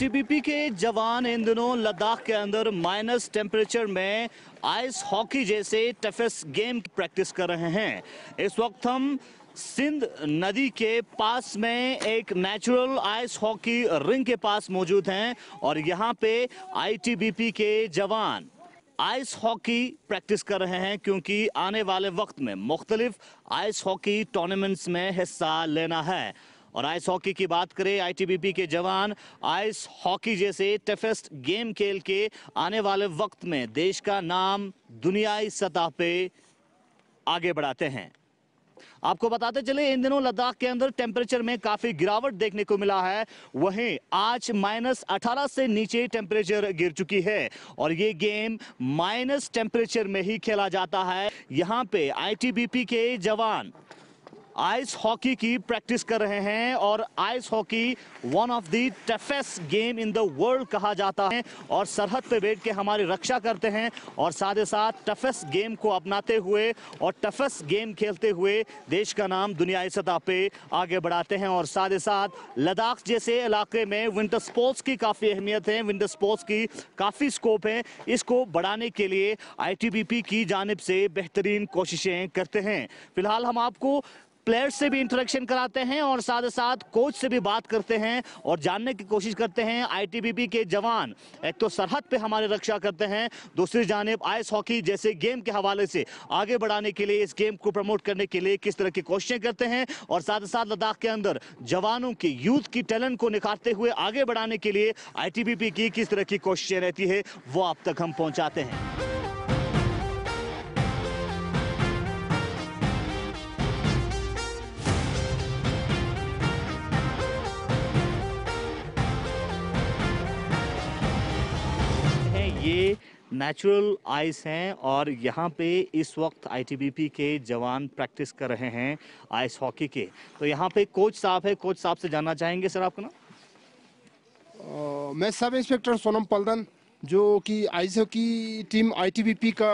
ITBP के जवान इन दिनों लद्दाख के अंदर माइनस टेम्परेचर में आइस हॉकी जैसे टफेस्ट गेम की प्रैक्टिस कर रहे हैं। इस वक्त हम सिंध नदी के पास में एक नेचुरल आइस हॉकी रिंग के पास मौजूद हैं और यहाँ पे आईटीबीपी के जवान आइस हॉकी प्रैक्टिस कर रहे हैं, क्योंकि आने वाले वक्त में मुख्तलिफ आइस हॉकी टूर्नामेंट्स में हिस्सा लेना है। और आइस हॉकी की बात करें, आईटीबीपी के जवान आइस हॉकी जैसे टफेस्ट गेम खेल के आने वाले वक्त में देश का नाम दुनियाई सतह पे आगे बढ़ाते हैं। आपको बताते चले, इन दिनों लद्दाख के अंदर टेम्परेचर में काफी गिरावट देखने को मिला है। वहीं आज -18 से नीचे टेम्परेचर गिर चुकी है और ये गेम माइनस टेम्परेचर में ही खेला जाता है। यहाँ पे आईटीबीपी के जवान आइस हॉकी की प्रैक्टिस कर रहे हैं और ice hockey one of the toughest game in the world कहा जाता है और सरहद पे बैठ के हमारी रक्षा करते हैं और साथ ही साथ टफेस्ट गेम को अपनाते हुए और टफेस्ट गेम खेलते हुए देश का नाम दुनियाई सतह पे आगे बढ़ाते हैं। और साथ ही साथ लद्दाख जैसे इलाके में विंटर स्पोर्ट्स की काफ़ी अहमियत है, विंटर स्पोर्ट्स की काफ़ी स्कोप है। इसको बढ़ाने के लिए आईटीबीपी की जानिब से बेहतरीन कोशिशें करते हैं। फिलहाल हम आपको प्लेयर्स से भी इंटरेक्शन कराते हैं और साथ ही साथ कोच से भी बात करते हैं और जानने की कोशिश करते हैं आईटीबीपी के जवान एक तो सरहद पे हमारी रक्षा करते हैं, दूसरी जानिब आइस हॉकी जैसे गेम के हवाले से आगे बढ़ाने के लिए, इस गेम को प्रमोट करने के लिए किस तरह की कोशिशें करते हैं और साथ ही साथ लद्दाख के अंदर जवानों की यूथ की टैलेंट को निखारते हुए आगे बढ़ाने के लिए आईटीबीपी की किस तरह की कोशिशें रहती है, वो आप तक हम पहुंचाते हैं। ये नेचुरल आइस हैं और यहाँ पे इस वक्त आईटीबीपी के जवान प्रैक्टिस कर रहे हैं आइस हॉकी के। तो यहाँ पे कोच साहब है, कोच साहब से जानना चाहेंगे सर आपका नाम? मैं सब इंस्पेक्टर सोनम पलदन, जो कि आइस हॉकी टीम आईटीबीपी का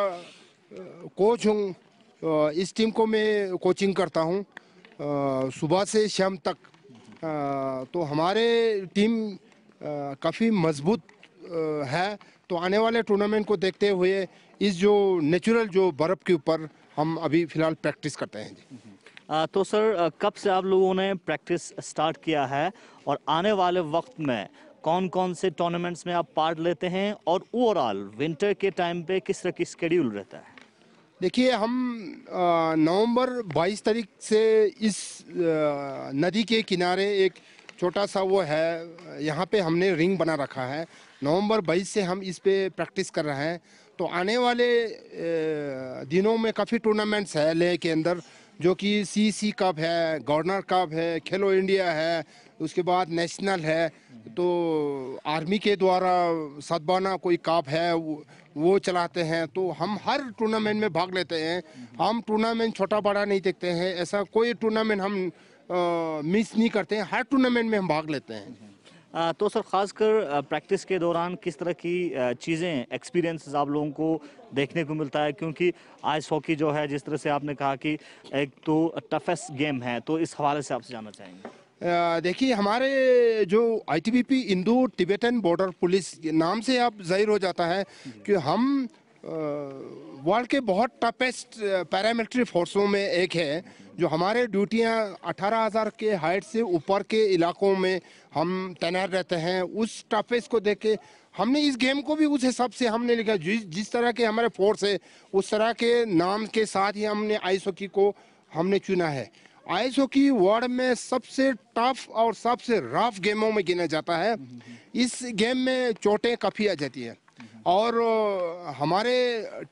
कोच हूँ। इस टीम को मैं कोचिंग करता हूँ सुबह से शाम तक। तो हमारे टीम काफ़ी मजबूत है। तो आने वाले टूर्नामेंट को देखते हुए इस जो नेचुरल जो बर्फ़ के ऊपर हम अभी फ़िलहाल प्रैक्टिस करते हैं जी। तो सर कब से आप लोगों ने प्रैक्टिस स्टार्ट किया है और आने वाले वक्त में कौन कौन से टूर्नामेंट्स में आप पार्ट लेते हैं और ओवरऑल विंटर के टाइम पे किस तरह की शेड्यूल रहता है? देखिए, हम नवंबर 22 तारीख से इस नदी के किनारे एक छोटा सा वो है, यहाँ पे हमने रिंग बना रखा है। नवंबर 22 से हम इस पे प्रैक्टिस कर रहे हैं। तो आने वाले दिनों में काफ़ी टूर्नामेंट्स है लेह के अंदर, जो कि सीसी कप है, गवर्नर कप है, खेलो इंडिया है, उसके बाद नेशनल है। तो आर्मी के द्वारा सद्भावना कोई कप है, वो चलाते हैं। तो हम हर टूर्नामेंट में भाग लेते हैं। हम टूर्नामेंट छोटा बड़ा नहीं देखते हैं, ऐसा कोई टूर्नामेंट हम मिस नहीं करते हैं। हर टूर्नामेंट में हम भाग लेते हैं। तो सर खासकर प्रैक्टिस के दौरान किस तरह की चीज़ें, एक्सपीरियंस आप लोगों को देखने को मिलता है? क्योंकि आइस हॉकी जो है, जिस तरह से आपने कहा कि एक तो टफेस्ट गेम है, तो इस हवाले से आपसे जानना चाहेंगे। देखिए, हमारे जो ITBP Indo Tibetan border police नाम से आप जाहिर हो जाता है कि हम वर्ल्ड के बहुत टफेस्ट पैरामिलिट्री फोर्सों में एक है। जो हमारे ड्यूटियां 18,000 के हाइट से ऊपर के इलाकों में हम तैनात रहते हैं। उस टफेस्ट को देख के हमने इस गेम को भी उस हिसाब से हमने लिखा। जिस तरह के हमारे फोर्स है, उस तरह के नाम के साथ ही हमने आइस हॉकी को हमने चुना है। आइस हॉकी वर्ल्ड में सबसे टफ और सबसे रफ गेमों में गिना जाता है। इस गेम में चोटें काफ़ी आ जाती है और हमारे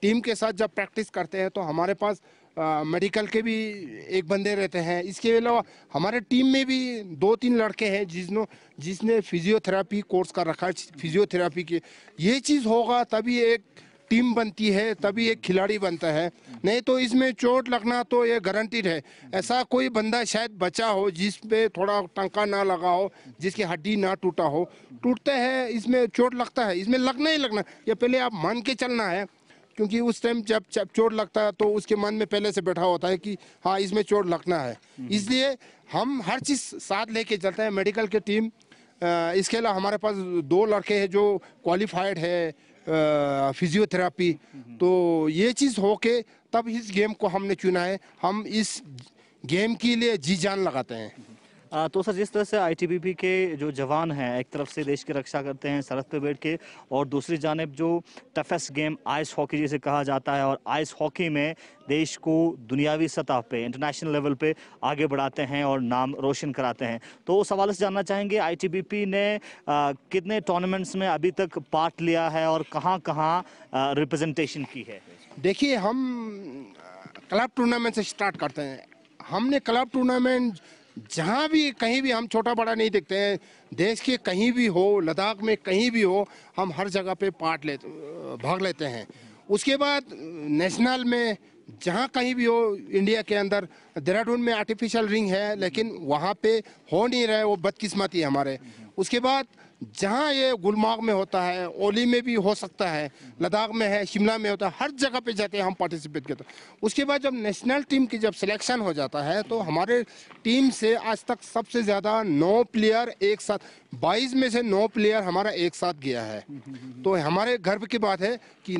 टीम के साथ जब प्रैक्टिस करते हैं तो हमारे पास मेडिकल के भी एक बंदे रहते हैं। इसके अलावा हमारे टीम में भी 2-3 लड़के हैं जिसने फिजियोथेरापी कोर्स कर रखा है। फिजियोथेरापी की ये चीज़ होगा तभी एक टीम बनती है, तभी एक खिलाड़ी बनता है। नहीं तो इसमें चोट लगना तो ये गारंटीड है। ऐसा कोई बंदा शायद बचा हो जिस पे थोड़ा टंका ना लगा हो, जिसकी हड्डी ना टूटा हो। टूटते हैं, इसमें चोट लगता है, इसमें लगना ही लगना। ये पहले आप मान के चलना है, क्योंकि उस टाइम जब चोट लगता है तो उसके मन में पहले से बैठा होता है कि हाँ, इसमें चोट लगना है। इसलिए हम हर चीज़ साथ लेके चलते हैं। मेडिकल की टीम इसके अलावा हमारे पास 2 लड़के हैं जो क्वालिफाइड है फिजियोथेरापी। तो ये चीज़ हो के तब इस गेम को हमने चुना है। हम इस गेम के लिए जी जान लगाते हैं। तो सर, जिस तरह से आईटीबीपी के जो जवान हैं एक तरफ से देश की रक्षा करते हैं सरहद पे बैठ के, और दूसरी जानिब जो टफेस्ट गेम आइस हॉकी जिसे कहा जाता है, और आइस हॉकी में देश को दुनियावी सतह पे इंटरनेशनल लेवल पे आगे बढ़ाते हैं और नाम रोशन कराते हैं, तो उस हवाले से जानना चाहेंगे आईटीबीपी ने कितने टूर्नामेंट्स में अभी तक पार्ट लिया है और कहाँ कहाँ रिप्रेजेंटेशन की है? देखिए, हम क्लब टूर्नामेंट से स्टार्ट करते हैं। हमने क्लब टूर्नामेंट जहाँ भी कहीं भी हम छोटा बड़ा नहीं देखते हैं। देश के कहीं भी हो, लद्दाख में कहीं भी हो, हम हर जगह पे भाग लेते हैं। उसके बाद नेशनल में जहाँ कहीं भी हो इंडिया के अंदर, देहरादून में आर्टिफिशियल रिंग है लेकिन वहाँ पे हो नहीं रहा है, वो बदकिस्मती है हमारे। उसके बाद जहाँ ये गुलमार्ग में होता है, ओली में भी हो सकता है, लद्दाख में है, शिमला में होता है, हर जगह पे जाते हैं हम पार्टिसिपेट करते हैं। उसके बाद जब नेशनल टीम की जब सिलेक्शन हो जाता है तो हमारे टीम से आज तक सबसे ज़्यादा 9 प्लेयर एक साथ, 22 में से 9 प्लेयर हमारा एक साथ गया है। तो हमारे गर्व की बात है कि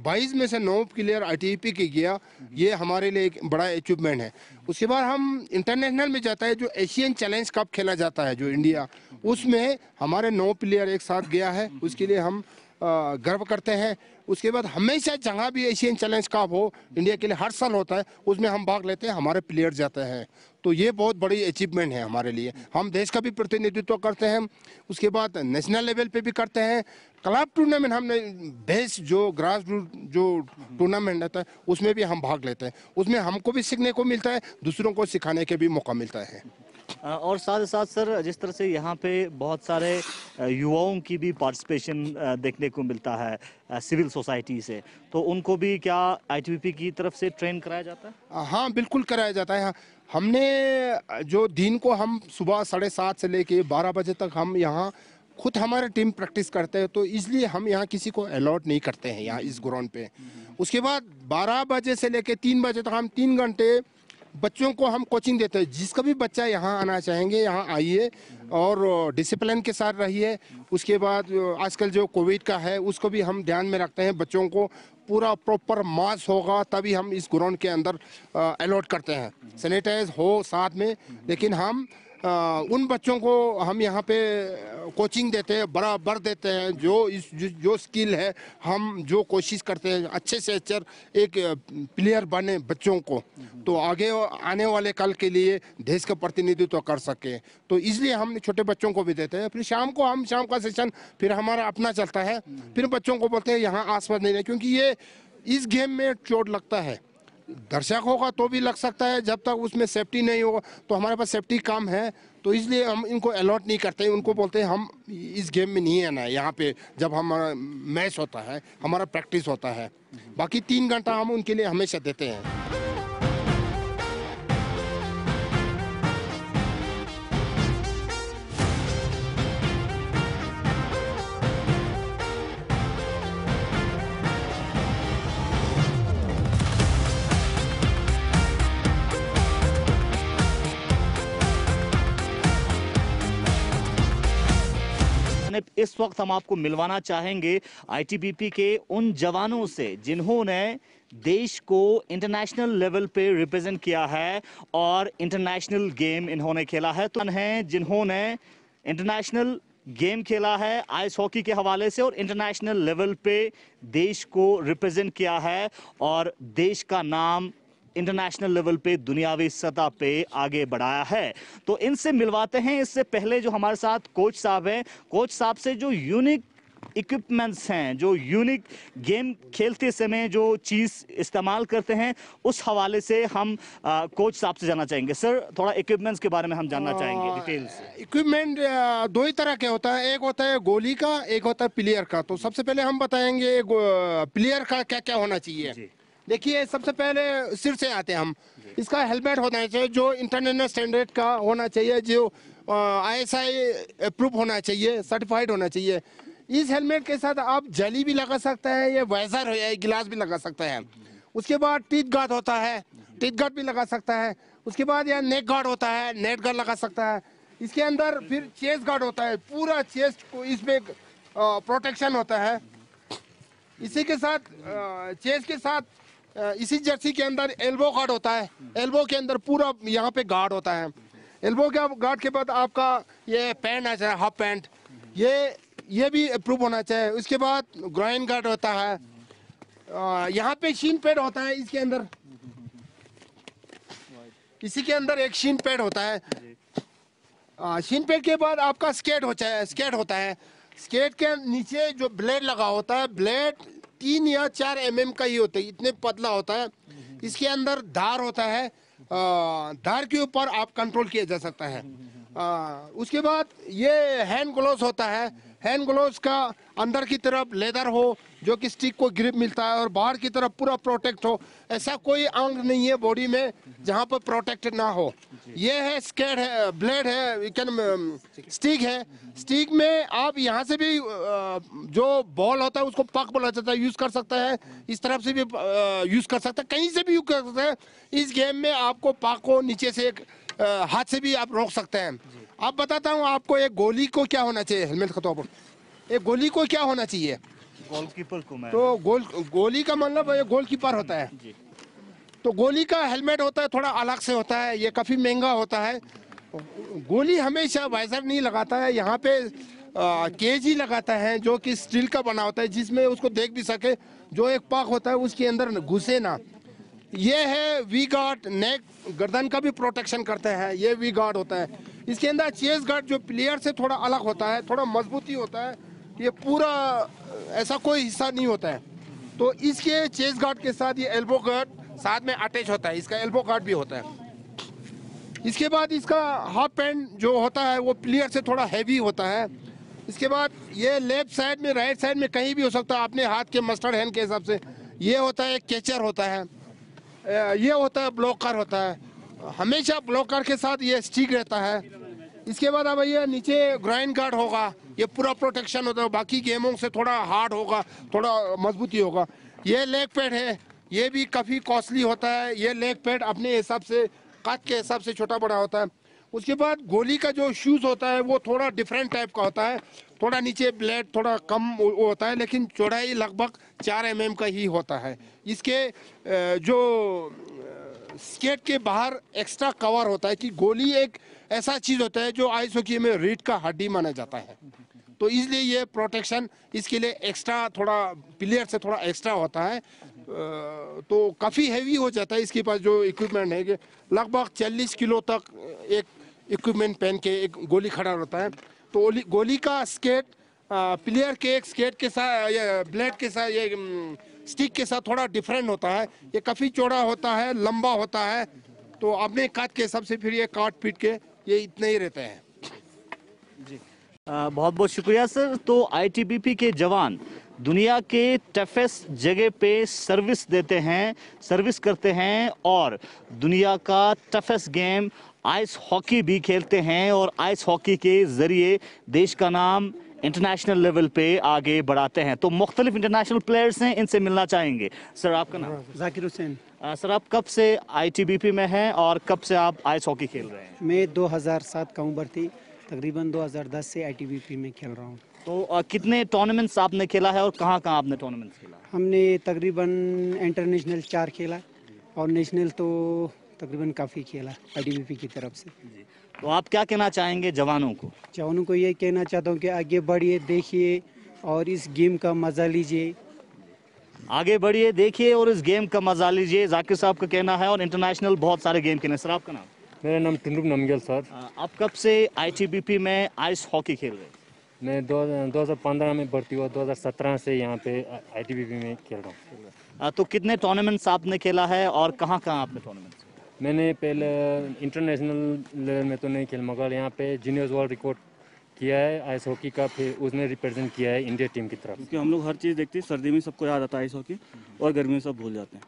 22 में से 9 प्लेयर आईटीबीपी के गया, ये हमारे लिए एक बड़ा अचीवमेंट है। उसके बाद हम इंटरनेशनल में जाता है, जो एशियन चैलेंज कप खेला जाता है जो इंडिया, उसमें हमारे 9 प्लेयर एक साथ गया है। उसके लिए हम गर्व करते हैं। उसके बाद हमेशा जहाँ भी एशियन चैलेंज कप हो, इंडिया के लिए हर साल होता है, उसमें हम भाग लेते हैं, हमारे प्लेयर जाते हैं। तो ये बहुत बड़ी अचीवमेंट है हमारे लिए। हम देश का भी प्रतिनिधित्व करते हैं, उसके बाद नेशनल लेवल पे भी करते हैं। क्लब टूर्नामेंट हमने बेस जो ग्रास रूट जो टूर्नामेंट रहता है उसमें भी हम भाग लेते हैं। उसमें हमको भी सीखने को मिलता है, दूसरों को सिखाने के भी मौका मिलता है। और साथ ही साथ सर, जिस तरह से यहाँ पे बहुत सारे युवाओं की भी पार्टिसिपेशन देखने को मिलता है सिविल सोसाइटी से, तो उनको भी क्या आईटीबीपी की तरफ से ट्रेन कराया जाता है? हाँ, बिल्कुल कराया जाता है। हमने जो दिन को हम सुबह 7:30 से लेके 12 बजे तक हम यहाँ खुद हमारे टीम प्रैक्टिस करते हैं, तो इसलिए हम यहाँ किसी को अलॉट नहीं करते हैं यहाँ इस ग्राउंड पे। उसके बाद 12 बजे से लेके 3 बजे तक हम 3 घंटे बच्चों को हम कोचिंग देते हैं। जिसका भी बच्चा यहाँ आना चाहेंगे यहाँ आइए और डिसिप्लिन के साथ रहिए। उसके बाद आजकल जो कोविड का है उसको भी हम ध्यान में रखते हैं। बच्चों को पूरा प्रॉपर मास्क होगा तभी हम इस ग्राउंड के अंदर अलॉट करते हैं। सैनिटाइज हो साथ में, लेकिन हम उन बच्चों को हम यहाँ पे कोचिंग देते हैं, बराबर देते हैं। जो स्किल है हम जो कोशिश करते हैं अच्छे से अच्छा एक प्लेयर बने बच्चों को, तो आगे आने वाले कल के लिए देश का प्रतिनिधित्व कर सके। तो इसलिए हम छोटे बच्चों को भी देते हैं। फिर शाम का सेशन फिर हमारा अपना चलता है। फिर बच्चों को बोलते हैं यहाँ आसपास नहीं है, क्योंकि ये इस गेम में चोट लगता है। दर्शक होगा तो भी लग सकता है, जब तक उसमें सेफ्टी नहीं होगा तो हमारे पास सेफ्टी कम है, तो इसलिए हम इनको अलॉट नहीं करते। उनको बोलते हैं हम इस गेम में नहीं आना है यहाँ पे, जब हमारा मैच होता है, हमारा प्रैक्टिस होता है। बाकी 3 घंटा हम उनके लिए हमेशा देते हैं। इस वक्त हम आपको मिलवाना चाहेंगे आईटीबीपी के उन जवानों से जिन्होंने देश को इंटरनेशनल लेवल पे रिप्रेजेंट किया है और इंटरनेशनल गेम इन्होंने खेला है। तो हैं जिन्होंने इंटरनेशनल गेम खेला है आइस हॉकी के हवाले से और इंटरनेशनल लेवल पे देश को रिप्रेजेंट किया है और देश का नाम इंटरनेशनल लेवल पे दुनियावी सतह पे आगे बढ़ाया है। तो इनसे मिलवाते हैं। इससे पहले जो हमारे साथ कोच साहब हैं, कोच साहब से जो यूनिक इक्विपमेंट्स हैं, जो यूनिक गेम खेलते समय जो चीज़ इस्तेमाल करते हैं, उस हवाले से हम कोच साहब से जानना चाहेंगे। सर, थोड़ा इक्विपमेंट्स के बारे में हम जानना चाहेंगे डिटेल्स। इक्विपमेंट 2 ही तरह के होता है, एक होता है गोली का, एक होता है प्लेयर का। तो सबसे पहले हम बताएंगे प्लेयर का क्या क्या होना चाहिए। देखिए, सबसे पहले सिर से आते हैं हम। इसका हेलमेट होना चाहिए जो इंटरनेशनल स्टैंडर्ड का होना चाहिए, जो ISI अप्रूव होना चाहिए, सर्टिफाइड होना चाहिए। इस हेलमेट के साथ आप जली भी लगा सकता है, ये वाइजर हो या गिलास भी लगा सकता है। उसके बाद टीथ गार्ड होता है, टीथ गार्ड भी लगा सकता है। उसके बाद यह नेक गार्ड होता है, नेट गार्ड लगा सकता है। इसके अंदर फिर चेस्ट गार्ड होता है, पूरा चेस्ट को इसमें प्रोटेक्शन होता है। इसी के साथ चेस्ट के साथ इसी जर्सी के अंदर एल्बो गार्ड होता है। एल्बो के अंदर पूरा यहाँ पे गार्ड होता है। एल्बो के गार्ड के बाद आपका ये पैंट आ जाए, हाफ पैंट, ये भी अप्रूव होना चाहिए। उसके बाद ग्राइन गार्ड होता है। यहाँ पे शीन पैड होता है इसके अंदर, इसी के अंदर एक शीन पैड होता है। शीन पैड के बाद आपका स्केट होता है। स्केट के नीचे जो ब्लेड लगा होता है, ब्लेड 3 या 4 mm का ही होता है, इतने पतला होता है। इसके अंदर धार होता है, धार के ऊपर आप कंट्रोल किया जा सकता है। उसके बाद ये हैंड ग्लोव्स होता है। हैंड ग्लोव्स का अंदर की तरफ लेदर हो जो कि स्टिक को ग्रिप मिलता है, और बाहर की तरफ पूरा प्रोटेक्ट हो। ऐसा कोई अंग नहीं है बॉडी में जहाँ पर प्रोटेक्टेड ना हो। ये है स्केट है, ब्लेड है, स्टिक है। स्टिक में आप यहाँ से भी जो बॉल होता है उसको पक बोला जाता है, यूज कर सकता है। इस तरफ से भी यूज कर सकता है, कहीं से भी यूज कर सकते हैं। इस गेम में आपको पाक को नीचे से हाथ से भी आप रोक सकते हैं। अब बताता हूँ आपको, एक गोली को क्या होना चाहिए हेलमेट के तौर पर। एक गोली को क्या होना चाहिए? गोलकीपर को मैं तो गोली का मतलब ये गोलकीपर होता है। तो गोली का हेलमेट होता है, थोड़ा अलग से होता है, ये काफी महंगा होता है। गोली हमेशा वाइजर नहीं लगाता है, यहाँ पे केज ही लगाता है जो कि स्टील का बना होता है, जिसमें उसको देख भी सके, जो एक पाक होता है उसके अंदर घुसे ना। ये है वी गार्ड, नेक गर्दन का भी प्रोटेक्शन करता है, ये वी गार्ड होता है। इसके अंदर चेस्ट गार्ड जो प्लेयर से थोड़ा अलग होता है, थोड़ा मजबूती होता है, ये पूरा ऐसा कोई हिस्सा नहीं होता है। तो इसके चेस्ट गार्ड के साथ ये एल्बो गार्ड साथ में अटैच होता है, इसका एल्बो गार्ड भी होता है। इसके बाद इसका हाफ पैंट जो होता है वो प्लेयर से थोड़ा हैवी होता है। इसके बाद ये लेफ्ट साइड में, राइट साइड में कहीं भी हो सकता है, अपने हाथ के मस्टर्ड हैंड के हिसाब से। ये होता है कैचर होता है, ये होता है ब्लॉकर होता है। हमेशा ब्लॉकर के साथ ये स्टिक रहता है। इसके बाद अब ये नीचे ग्राइंड गार्ड होगा, ये पूरा प्रोटेक्शन होता है, बाकी गेमों से थोड़ा हार्ड होगा, थोड़ा मजबूती होगा। ये लेग पैड है, ये भी काफ़ी कॉस्टली होता है। ये लेग पैड अपने हिसाब से, कद के हिसाब से छोटा बड़ा होता है। उसके बाद गोली का जो शूज़ होता है वो थोड़ा डिफरेंट टाइप का होता है, थोड़ा नीचे ब्लेड थोड़ा कम होता है, लेकिन चौड़ाई लगभग 4 mm का ही होता है। इसके जो स्केट के बाहर एक्स्ट्रा कवर होता है कि गोली एक ऐसा चीज़ होता है जो आइस हॉकी में रीढ़ का हड्डी माना जाता है, तो इसलिए ये प्रोटेक्शन इसके लिए एक्स्ट्रा, थोड़ा प्लेयर से थोड़ा एक्स्ट्रा होता है। तो काफ़ी हैवी हो जाता है। इसके पास जो इक्विपमेंट है कि लगभग 40 किलो तक एक इक्विपमेंट पहन के एक गोली खड़ा रहता है। तो गोली का स्केट प्लेयर के एक स्केट के साथ, ये ब्लेड के साथ, ये स्टिक के साथ थोड़ा डिफरेंट होता है। ये काफ़ी चौड़ा होता है, लंबा होता है, तो अपने काट के हिसाब से फिर ये काट पीट के ये इतने ही रहते हैं। जी, बहुत बहुत शुक्रिया सर। तो आईटीबीपी के जवान दुनिया के टफेस्ट जगह पे सर्विस देते हैं, सर्विस करते हैं, और दुनिया का टफेस्ट गेम आइस हॉकी भी खेलते हैं, और आइस हॉकी के ज़रिए देश का नाम इंटरनेशनल लेवल पे आगे बढ़ाते हैं। तो मुख्तलिफ इंटरनेशनल प्लेयर्स हैं, इनसे मिलना चाहेंगे। सर आपका नाम? जाकिर हुसैन। सर आप कब से आईटीबीपी में हैं और कब से आप आइस हॉकी खेल रहे हैं? मैं 2007 का उम्र थी, तकरीबन 2010 से आईटीबीपी में खेल रहा हूँ। तो कितने टूर्नामेंट्स आपने खेला है और कहाँ कहाँ आपने टूर्नामेंट्स खेला? हमने तकरीबन इंटरनेशनल 4 खेला और नेशनल तो तकरीबन काफ़ी खेला आईटीबीपी की तरफ से। जी, तो आप क्या कहना चाहेंगे जवानों को? जवानों को ये कहना चाहता हूँ कि आगे बढ़िए, देखिए और इस गेम का मज़ा लीजिए। आगे बढ़िए, देखिए और इस गेम का मजा लीजिए, जाकिर साहब का कहना है। और इंटरनेशनल बहुत सारे गेम खेले। सर आपका नाम? मेरा नाम टुंडुक नमगेल सर। आप कब से आईटीबीपी में आइस हॉकी खेल रहे हैं? मैं 2015 में भर्ती हुआ, 2017 से यहाँ पे आईटीबीपी में खेल रहा हूँ। तो कितने टूर्नामेंट्स आपने खेला है और कहाँ कहाँ आपने टूर्नामेंट्स? मैंने पहले इंटरनेशनल लेवल में तो नहीं खेल, मगर यहाँ पे जीनियर्स वर्ल्ड रिकॉर्ड किया है आइस हॉकी का, फिर उसमें रिप्रेजेंट किया है इंडिया टीम की तरफ। क्योंकि हम लोग हर चीज़ देखते हैं, सर्दी में सबको याद आता है आइस हॉकी और गर्मी में सब भूल जाते हैं।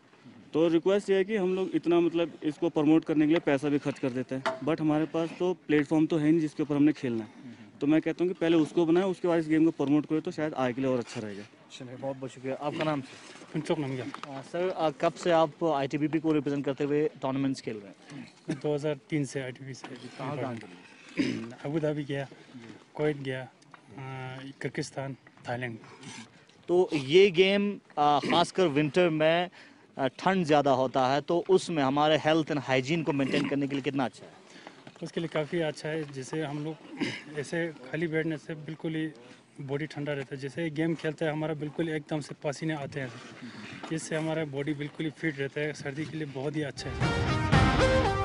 तो रिक्वेस्ट ये है कि हम लोग इतना मतलब इसको प्रमोट करने के लिए पैसा भी खर्च कर देते हैं, बट हमारे पास तो प्लेटफॉर्म तो है नहीं जिसके ऊपर हमने खेलना है। तो मैं कहता हूँ कि पहले उसको बनाए, उसके बाद इस गेम को प्रमोट करें, तो शायद आगे के लिए और अच्छा रहेगा। चलिए, बहुत बहुत शुक्रिया। आपका नाम? कुंचोक नमगेल। सर कब से आप आईटीबीपी को रिप्रेजेंट करते हुए टूर्नामेंट्स खेल रहे हैं? 2003 से आईटीबी से। कहाँ कहाँ? अबू धाबी गया, कुवैत गया, किर्गिस्तान, थाईलैंड। तो ये गेम खासकर विंटर में ठंड ज़्यादा होता है, तो उसमें हमारे हेल्थ एंड हाइजीन को मेंटेन करने के लिए कितना अच्छा है? उसके लिए काफ़ी अच्छा है। जैसे हम लोग ऐसे खाली बैठने से बिल्कुल ही बॉडी ठंडा रहता है। जैसे गेम खेलते हैं हमारा बिल्कुल एकदम से पसीने आते हैं, इससे हमारा बॉडी बिल्कुल ही फिट रहता है। सर्दी के लिए बहुत ही अच्छा है।